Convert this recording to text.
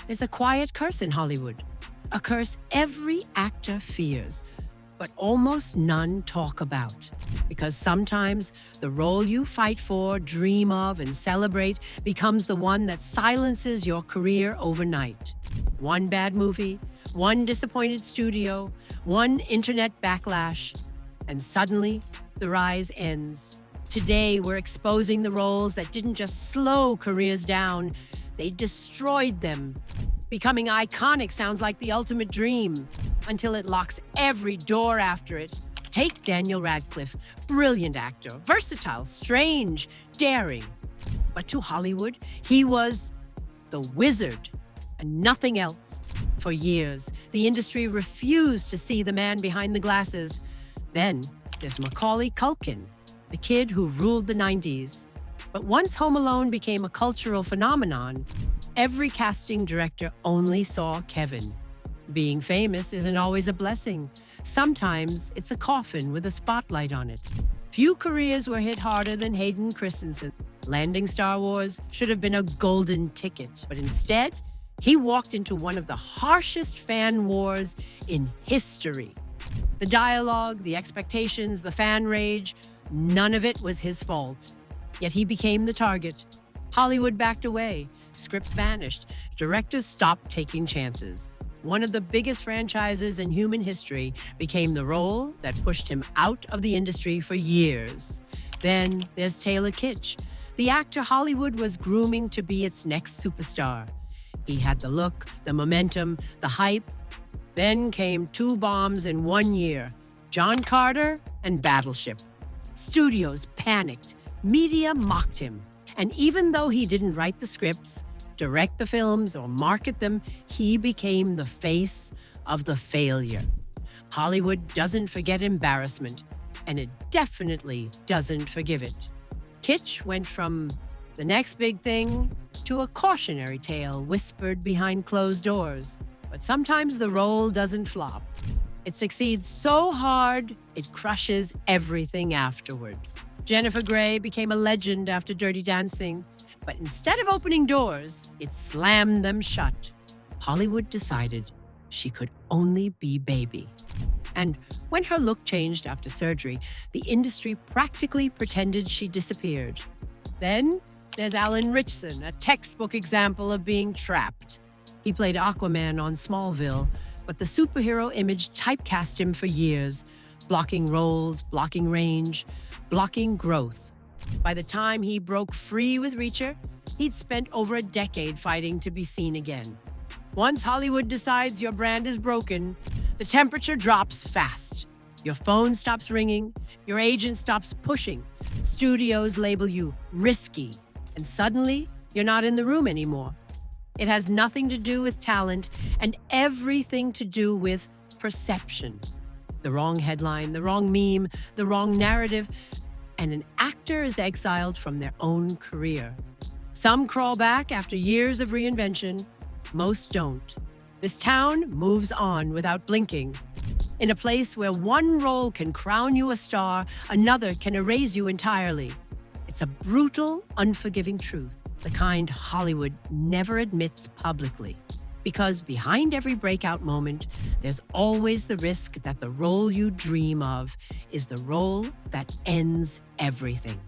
There's a quiet curse in Hollywood, a curse every actor fears, but almost none talk about. Because sometimes the role you fight for, dream of, and celebrate becomes the one that silences your career overnight. One bad movie, one disappointed studio, one internet backlash, and suddenly the rise ends. Today, we're exposing the roles that didn't just slow careers down, they destroyed them. Becoming iconic sounds like the ultimate dream, until it locks every door after it. Take Daniel Radcliffe, brilliant actor, versatile, strange, daring. But to Hollywood, he was the wizard and nothing else. For years, the industry refused to see the man behind the glasses. Then there's Macaulay Culkin, the kid who ruled the 90s. But once Home Alone became a cultural phenomenon, every casting director only saw Kevin. Being famous isn't always a blessing. Sometimes it's a coffin with a spotlight on it. Few careers were hit harder than Hayden Christensen. Landing Star Wars should have been a golden ticket, but instead, he walked into one of the harshest fan wars in history. The dialogue, the expectations, the fan rage, none of it was his fault. Yet he became the target. Hollywood backed away, scripts vanished, directors stopped taking chances. One of the biggest franchises in human history became the role that pushed him out of the industry for years. Then there's Taylor Kitsch, the actor Hollywood was grooming to be its next superstar. He had the look, the momentum, the hype. Then came two bombs in 1 year, John Carter and Battleship. Studios panicked, media mocked him. And even though he didn't write the scripts, direct the films, or market them, he became the face of the failure. Hollywood doesn't forget embarrassment, and it definitely doesn't forgive it. Kitsch went from the next big thing to a cautionary tale whispered behind closed doors. But sometimes the role doesn't flop. It succeeds so hard, it crushes everything afterward. Jennifer Grey became a legend after Dirty Dancing, but instead of opening doors, it slammed them shut. Hollywood decided she could only be Baby. And when her look changed after surgery, the industry practically pretended she disappeared. Then there's Alan Ritchson, a textbook example of being trapped. He played Aquaman on Smallville, but the superhero image typecast him for years, blocking roles, blocking range, blocking growth. By the time he broke free with Reacher, he'd spent over a decade fighting to be seen again. Once Hollywood decides your brand is broken, the temperature drops fast. Your phone stops ringing, your agent stops pushing, studios label you risky, and suddenly you're not in the room anymore. It has nothing to do with talent and everything to do with perception. The wrong headline, the wrong meme, the wrong narrative, and an actor is exiled from their own career. Some crawl back after years of reinvention, most don't. This town moves on without blinking. In a place where one role can crown you a star, another can erase you entirely. It's a brutal, unforgiving truth, the kind Hollywood never admits publicly. Because behind every breakout moment, there's always the risk that the role you dream of is the role that ends everything.